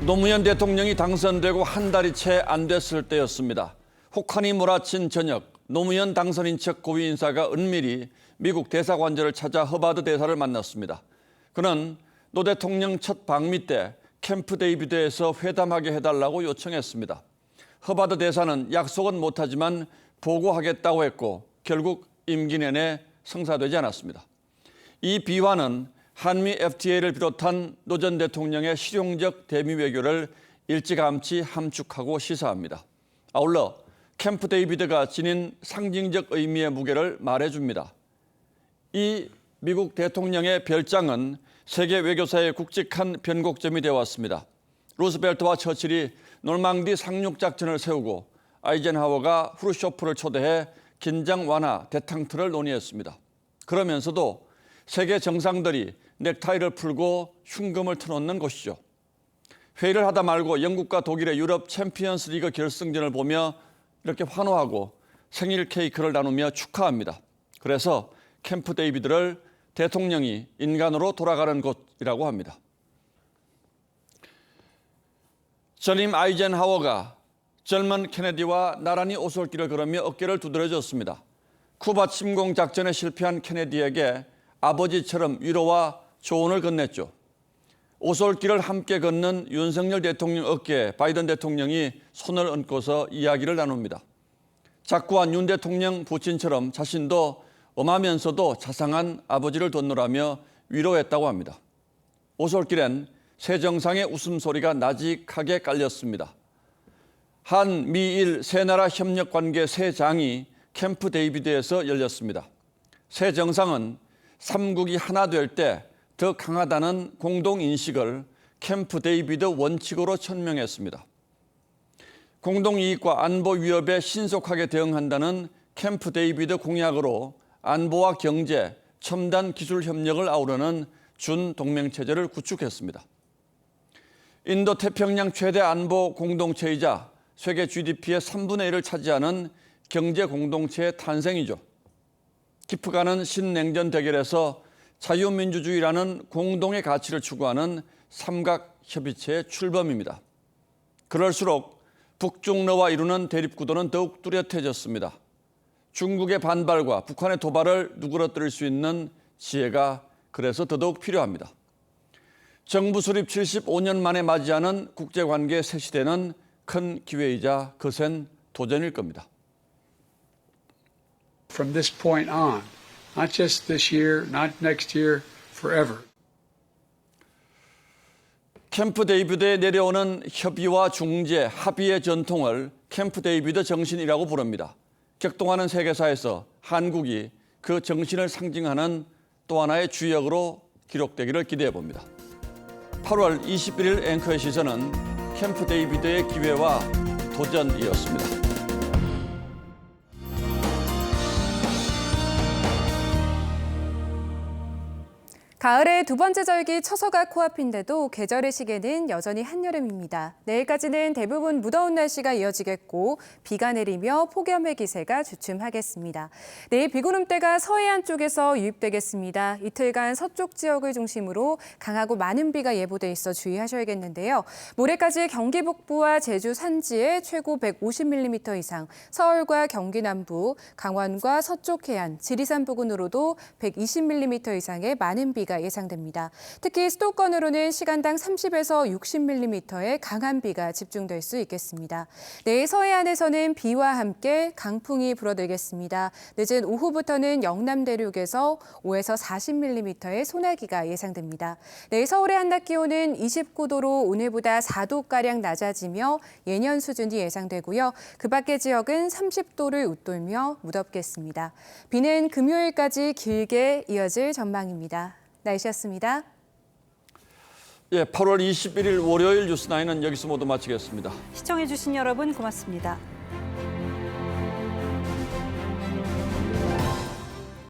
노무현 대통령이 당선되고 한 달이 채 안 됐을 때였습니다. 혹한이 몰아친 저녁, 노무현 당선인 척 고위 인사가 은밀히 미국 대사관절을 찾아 허바드 대사를 만났습니다. 그는 노 대통령 첫 방미 때 캠프 데이비드에서 회담하게 해달라고 요청했습니다. 허바드 대사는 약속은 못하지만 보고하겠다고 했고 결국 임기 내내 성사되지 않았습니다. 이 비화는 한미 FTA를 비롯한 노 전 대통령의 실용적 대미 외교를 일찌감치 함축하고 시사합니다. 아울러 캠프 데이비드가 지닌 상징적 의미의 무게를 말해줍니다. 이 미국 대통령의 별장은 세계 외교사의 굵직한 변곡점이 되어왔습니다. 루스벨트와 처칠이 놀망디 상륙작전을 세우고 아이젠하워가 후르쇼프를 초대해 긴장 완화, 대탕트를 논의했습니다. 그러면서도 세계 정상들이 넥타이를 풀고 흉금을 터놓는 곳이죠. 회의를 하다 말고 영국과 독일의 유럽 챔피언스 리그 결승전을 보며 이렇게 환호하고 생일 케이크를 나누며 축하합니다. 그래서 캠프 데이비드를 대통령이 인간으로 돌아가는 곳이라고 합니다. 전임 아이젠하워가 젊은 케네디와 나란히 오솔길을 걸으며 어깨를 두드려줬습니다. 쿠바 침공 작전에 실패한 케네디에게 아버지처럼 위로와 조언을 건넸죠. 오솔길을 함께 걷는 윤석열 대통령 어깨에 바이든 대통령이 손을 얹고서 이야기를 나눕니다. 자꾸한 윤 대통령 부친처럼 자신도 엄하면서도 자상한 아버지를 돋노라며 위로했다고 합니다. 오솔길엔 새 정상의 웃음소리가 나직하게 깔렸습니다. 한, 미일 세 나라 협력관계 새 장이 캠프 데이비드에서 열렸습니다. 새 정상은 삼국이 하나 될 때 더 강하다는 공동인식을 캠프 데이비드 원칙으로 천명했습니다. 공동이익과 안보 위협에 신속하게 대응한다는 캠프 데이비드 공약으로 안보와 경제, 첨단 기술 협력을 아우르는 준동맹체제를 구축했습니다. 인도태평양 최대 안보 공동체이자 세계 GDP의 3분의 1을 차지하는 경제 공동체의 탄생이죠. 깊어가는 신냉전 대결에서 자유민주주의라는 공동의 가치를 추구하는 삼각협의체의 출범입니다. 그럴수록 북중러와 이루는 대립구도는 더욱 뚜렷해졌습니다. 중국의 반발과 북한의 도발을 누그러뜨릴 수 있는 지혜가 그래서 더더욱 필요합니다. 정부 수립 75년 만에 맞이하는 국제관계 새 시대는 큰 기회이자 거센 도전일 겁니다. From this point on, not just this year, not next year, forever. 캠프 데이비드에 내려오는 협의와 중재, 합의의 전통을 캠프 데이비드 정신이라고 부릅니다. 격동하는 세계사에서 한국이 그 정신을 상징하는 또 하나의 주역으로 기록되기를 기대해 봅니다. 8월 21일 앵커의 시선은 캠프 데이비드의 기회와 도전이었습니다. 가을의 두 번째 절기 처서가 코앞인데도 계절의 시계는 여전히 한여름입니다. 내일까지는 대부분 무더운 날씨가 이어지겠고 비가 내리며 폭염의 기세가 주춤하겠습니다. 내일 비구름대가 서해안 쪽에서 유입되겠습니다. 이틀간 서쪽 지역을 중심으로 강하고 많은 비가 예보돼 있어 주의하셔야겠는데요. 모레까지 경기 북부와 제주 산지에 최고 150mm 이상, 서울과 경기 남부, 강원과 서쪽 해안, 지리산 부근으로도 120mm 이상의 많은 비가 예상됩니다. 특히 수도권으로는 시간당 30에서 60mm의 강한 비가 집중될 수 있겠습니다. 내일 서해안에서는 비와 함께 강풍이 불어들겠습니다. 늦은 오후부터는 영남 대륙에서 5에서 40mm의 소나기가 예상됩니다. 내일 서울의 한낮 기온은 29도로 오늘보다 4도가량 낮아지며 예년 수준이 예상되고요. 그 밖의 지역은 30도를 웃돌며 무덥겠습니다. 비는 금요일까지 길게 이어질 전망입니다. 날씨였습니다. 8월 21일 월요일 뉴스9은 여기서 모두 마치겠습니다. 시청해주신 여러분 고맙습니다.